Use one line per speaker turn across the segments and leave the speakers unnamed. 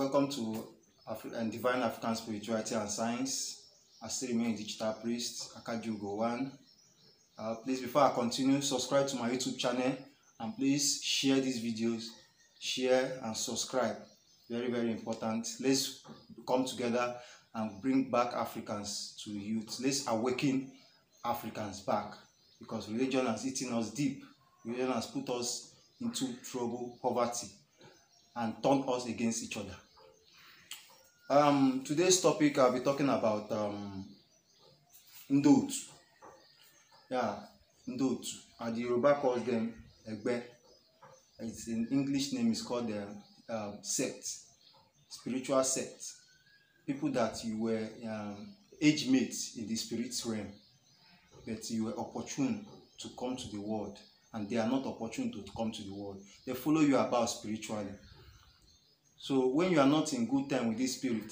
Welcome to Divine African Spirituality and Science. I still remain digital priest, Akajugo One. Please, before I continue, subscribe to my YouTube channel and please share these videos, share and subscribe. Very, very important. Let's come together and bring back Africans to youth. Let's awaken Africans back, because religion has eaten us deep. Religion has put us into trouble, poverty, and turned us against each other. Today's topic, I'll be talking about Ndi Otu. Yeah, Ndi Otu. And the Yoruba calls them Egbe. It's in English name is called the sect, spiritual sect. People that you were age mates in the spirit realm, but you were opportune to come to the world, and they are not opportune to come to the world. They follow you about spiritually. So when you are not in good time with this spirit,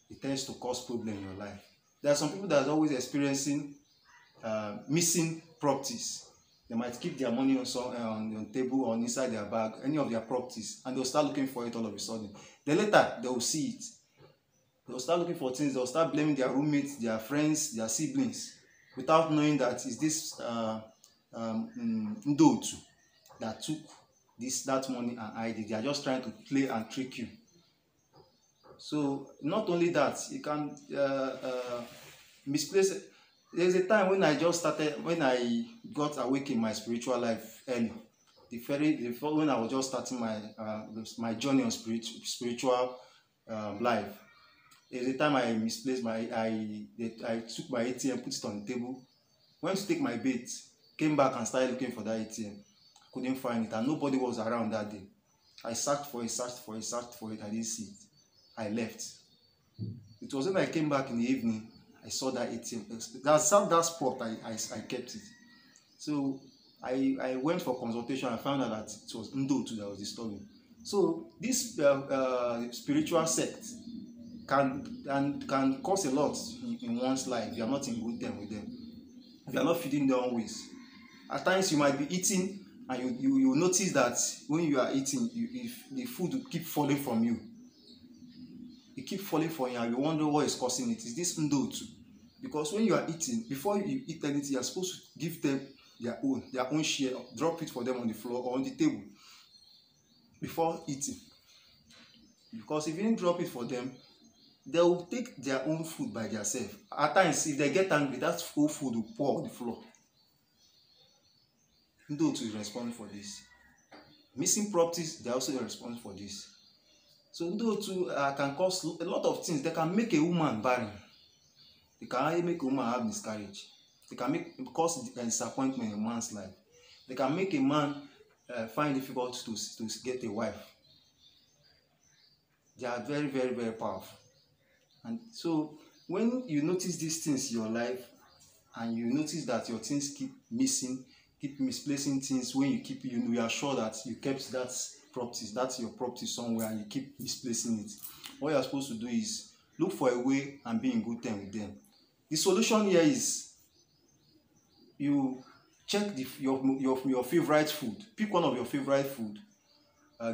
it tends to cause problem in your life. There are some people that are always experiencing missing properties. They might keep their money on the table or inside their bag, any of their properties, and they'll start looking for it all of a sudden. Then later, they will see it. They'll start looking for things. They'll start blaming their roommates, their friends, their siblings, without knowing that is this Ndi Otu that took that money and ID. They are just trying to play and trick you. So not only that, you can misplace it. There's a time when I just started, when I got awake in my spiritual life early. When I was just starting my journey on spiritual life. There's a time I misplaced I took my ATM, put it on the table, went to take my bait, came back and started looking for that ATM. Couldn't find it, and nobody was around that day. I searched for it, I didn't see it. I left. It was when I came back in the evening, I saw that ATM. That spot, I kept it. So I went for consultation. I found out that it was Ndi Otu that was disturbing. So this spiritual sect can cause a lot in one's life if you are not in good time with them. If you are not feeding their own ways. At times you might be eating, and you notice that when you are eating, if the food will keep falling from you. It keep falling from you, and you wonder what is causing it. Is this Ndi Otu? Because when you are eating, before you eat anything, you are supposed to give them their own share, drop it for them on the floor or on the table before eating. Because if you didn't drop it for them, they will take their own food by themselves. At times, if they get angry, that whole food will pour on the floor. Ndi Otu is responsible for this. Missing properties, they are also responsible for this. So Ndi Otu can cause a lot of things. They can make a woman barren. They can make a woman have miscarriage. They can cause disappointment in a man's life. They can make a man find it difficult to get a wife. They are very, very, very powerful. And so when you notice these things in your life, and you notice that your things keep missing, keep misplacing things, when you are sure that you kept that's your property somewhere, and you keep misplacing it, what you are supposed to do is look for a way and be in good time with them. The solution here is you check your favorite food. Pick one of your favorite food.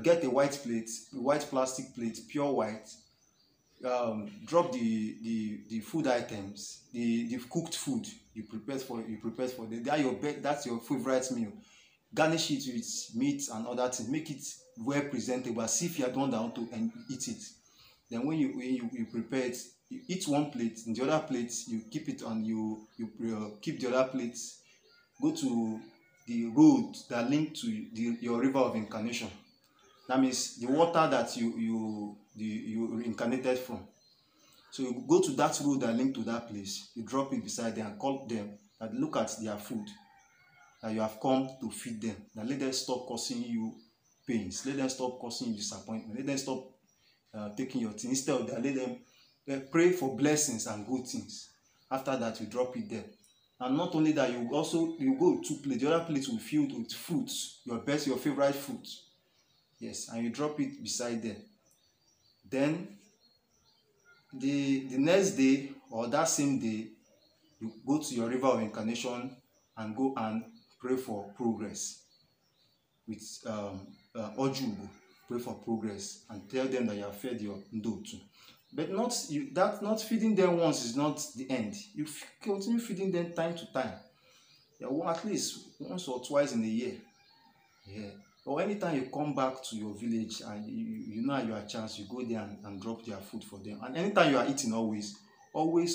Get a white plate, a white plastic plate, pure white. Drop the food items, the cooked food you prepared for them. That's your favorite meal. Garnish it with meat and other things. Make it well presentable, as if you are the one that want to eat it. Then when you prepare it, you eat one plate. In the other plate, you keep it on. You keep the other plates. Go to the road that link to your river of incarnation. That means the water that you reincarnated from. So you go to that road that link to that place. You drop it beside them and call them and look at their food that you have come to feed them. Now let them stop causing you pains. Let them stop causing you disappointment. Let them stop taking your things. Instead of that, let them pray for blessings and good things. After that, you drop it there. And not only that, you go with 2 plates. The other plate will be filled with fruits, your favorite fruits. Yes, and you drop it beside them. Then the next day or that same day, you go to your river of incarnation and go and pray for progress with Ojubu. pray for progress, and tell them that you have fed your Ndi Otu. But not feeding them once is not the end. You continue feeding them time to time. Yeah, at least once or twice in a year. Yeah. Or anytime you come back to your village and you know you have a chance, you go there and drop their food for them. And anytime you are eating, always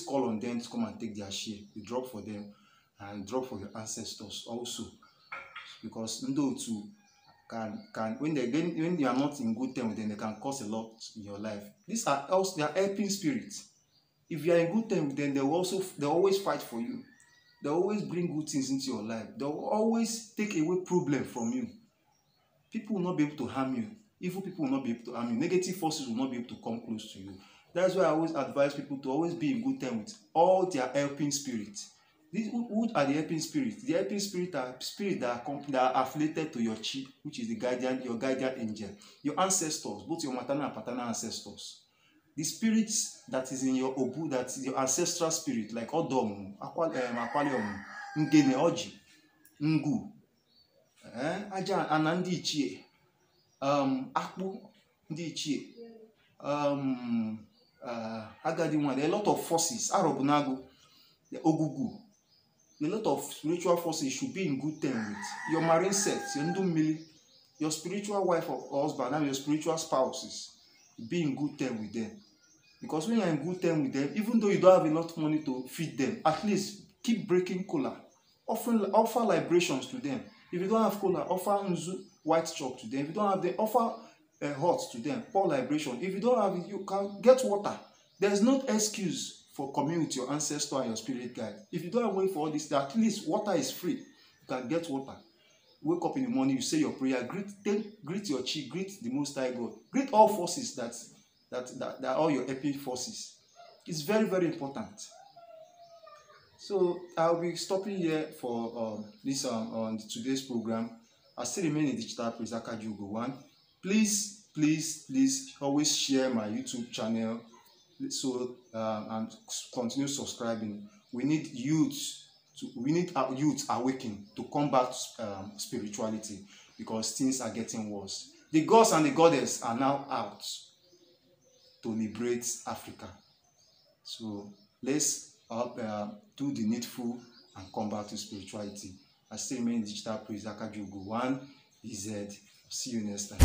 call on them to come and take their share. You drop for them and drop for your ancestors also. Because Ndi Otu can when they are not in good terms with them, they can cause a lot in your life. These are also, they are helping spirits. If you are in good terms with them, they always fight for you. They always bring good things into your life. They will always take away problem from you. People will not be able to harm you. Evil people will not be able to harm you. Negative forces will not be able to come close to you. That's why I always advise people to always be in good terms with all their helping spirits. Who are the helping spirits? The helping spirits are spirits that are affiliated to your chi, which is your guardian angel, your ancestors, both your maternal and paternal ancestors. The spirits that is in your obu, that is your ancestral spirit, like Odom, Akwalium, Ngene Oji, Ngu, Aja Anandi Ichie, Akbu Ndi Ichie, Agadi one, a lot of forces, Arobunago, the Ogugu. A lot of spiritual forces should be in good terms with your marine sect, your Ndumili, your spiritual wife or husband, and your spiritual spouses. Be in good terms with them. Because when you're in good terms with them, even though you don't have enough money to feed them, at least keep breaking cola. Offer libations to them. If you don't have cola, offer nzu, white chalk to them. If you don't have them, offer hot to them, pour libation. If you don't have it, you can get water. There's no excuse for communing with your ancestor and your spirit guide. If you don't have money for all this, at least water is free. You can get water. Wake up in the morning, you say your prayer, greet your chi, greet the Most High God, greet all forces that are all your epic forces. It's very, very important. So I'll be stopping here for this on today's program. I still remain in digital praise Akajugo 1. Please always share my YouTube channel. So and continue subscribing. We need our youth awakening to combat spirituality, because things are getting worse. The gods and the goddess are now out to liberate Africa. So let's do the needful and combat to spirituality. I still remain digital praise Akajugo 1 EZ. See you next time.